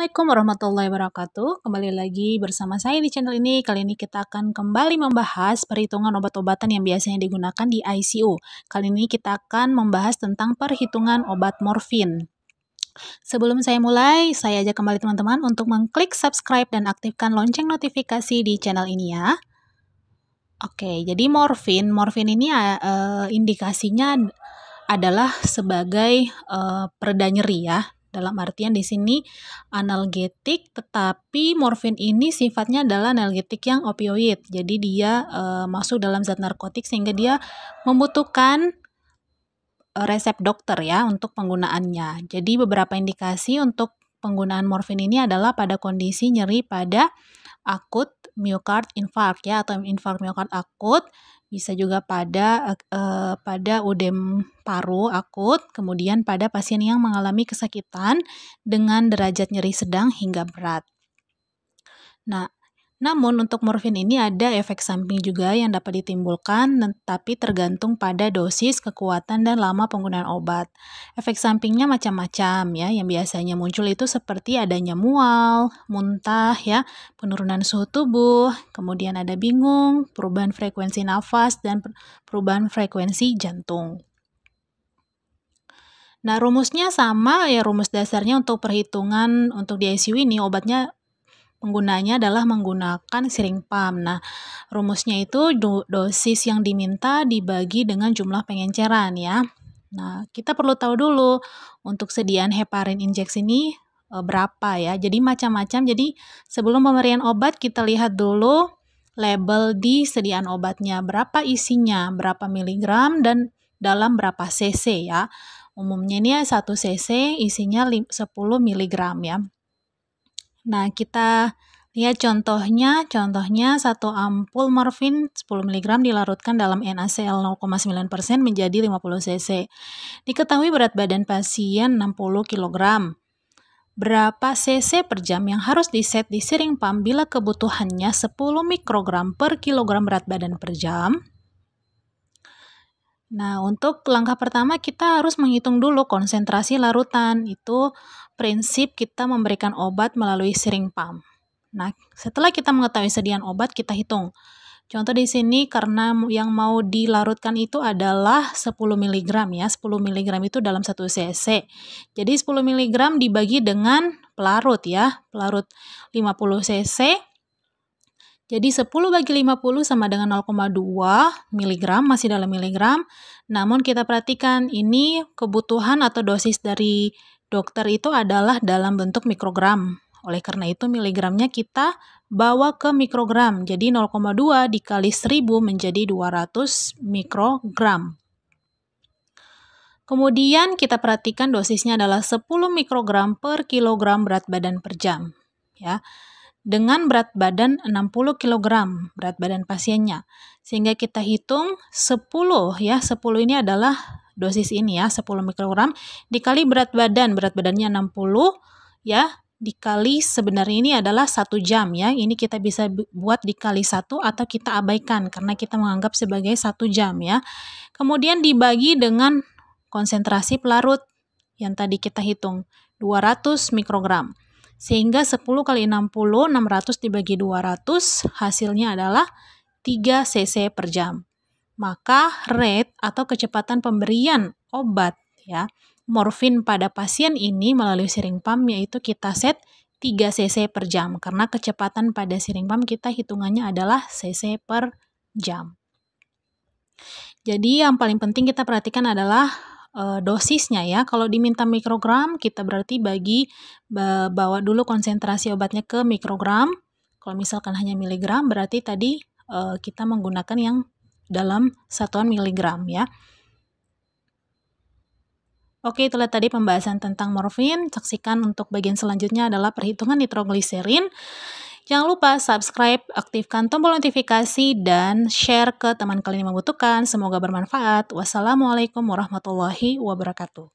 Assalamualaikum warahmatullahi wabarakatuh. Kembali lagi bersama saya di channel ini. Kali ini kita akan kembali membahas perhitungan obat-obatan yang biasanya digunakan di ICU. Kali ini kita akan membahas tentang perhitungan obat morfin. Sebelum saya mulai, saya ajak kembali teman-teman untuk mengklik subscribe dan aktifkan lonceng notifikasi di channel ini ya. Oke, jadi morfin ini indikasinya adalah sebagai pereda nyeri ya. Dalam artian di sini analgetik, tetapi morfin ini sifatnya adalah analgetik yang opioid. Jadi dia masuk dalam zat narkotik sehingga dia membutuhkan resep dokter ya untuk penggunaannya. Jadi beberapa indikasi untuk penggunaan morfin ini adalah pada kondisi nyeri pada akut myocard infarct ya, atau infark myocard akut. Bisa juga pada udem paru akut, kemudian pada pasien yang mengalami kesakitan dengan derajat nyeri sedang hingga berat. Nah, namun untuk morfin ini ada efek samping juga yang dapat ditimbulkan, tapi tergantung pada dosis, kekuatan, dan lama penggunaan obat. Efek sampingnya macam-macam ya, yang biasanya muncul itu seperti adanya mual, muntah ya, penurunan suhu tubuh, kemudian ada bingung, perubahan frekuensi nafas, dan perubahan frekuensi jantung. Nah, rumusnya sama ya, rumus dasarnya untuk perhitungan untuk di ICU ini obatnya penggunanya adalah menggunakan siring pump. Nah, rumusnya itu dosis yang diminta dibagi dengan jumlah pengenceran ya. Nah, kita perlu tahu dulu untuk sediaan heparin injeksi ini berapa ya. Jadi macam-macam. Jadi sebelum pemberian obat kita lihat dulu label di sediaan obatnya. Berapa isinya, berapa miligram, dan dalam berapa cc ya. Umumnya ini 1 cc isinya 10 miligram ya. Nah, kita lihat contohnya 1 ampul morfin 10 mg dilarutkan dalam NaCl 0,9% menjadi 50 cc. Diketahui berat badan pasien 60 kg. Berapa cc per jam yang harus diset di siring pump bila kebutuhannya 10 mikrogram per kilogram berat badan per jam? Nah, untuk langkah pertama kita harus menghitung dulu konsentrasi larutan. Itu prinsip kita memberikan obat melalui siring pump. Nah, setelah kita mengetahui sediaan obat, kita hitung. Contoh di sini karena yang mau dilarutkan itu adalah 10 mg ya. 10 mg itu dalam 1 cc. Jadi 10 mg dibagi dengan pelarut ya. Pelarut 50 cc. Jadi 10 bagi 50 sama dengan 0,2 mg, masih dalam miligram. Namun kita perhatikan ini kebutuhan atau dosis dari dokter itu adalah dalam bentuk mikrogram. Oleh karena itu miligramnya kita bawa ke mikrogram. Jadi 0,2 dikali 1000 menjadi 200 mikrogram. Kemudian kita perhatikan dosisnya adalah 10 mikrogram per kilogram berat badan per jam. Ya. Dengan berat badan 60 kg berat badan pasiennya. Sehingga kita hitung 10 ya, 10 ini adalah dosis ini ya, 10 mikrogram dikali berat badannya 60 ya, dikali sebenarnya ini adalah 1 jam ya. Ini kita bisa buat dikali 1 atau kita abaikan karena kita menganggap sebagai 1 jam ya. Kemudian dibagi dengan konsentrasi pelarut yang tadi kita hitung 200 mikrogram. Sehingga 10 kali 60, 600 dibagi 200, hasilnya adalah 3 cc per jam. Maka rate atau kecepatan pemberian obat ya, morfin pada pasien ini melalui siring pump yaitu kita set 3 cc per jam. Karena kecepatan pada siring pump kita hitungannya adalah cc per jam. Jadi yang paling penting kita perhatikan adalah dosisnya ya. Kalau diminta mikrogram, kita berarti bawa dulu konsentrasi obatnya ke mikrogram. Kalau misalkan hanya miligram, berarti tadi kita menggunakan yang dalam satuan miligram ya. Oke, itulah tadi pembahasan tentang morfin. Saksikan untuk bagian selanjutnya adalah perhitungan nitrogliserin. Jangan lupa subscribe, aktifkan tombol notifikasi, dan share ke teman kalian yang membutuhkan. Semoga bermanfaat. Wassalamualaikum warahmatullahi wabarakatuh.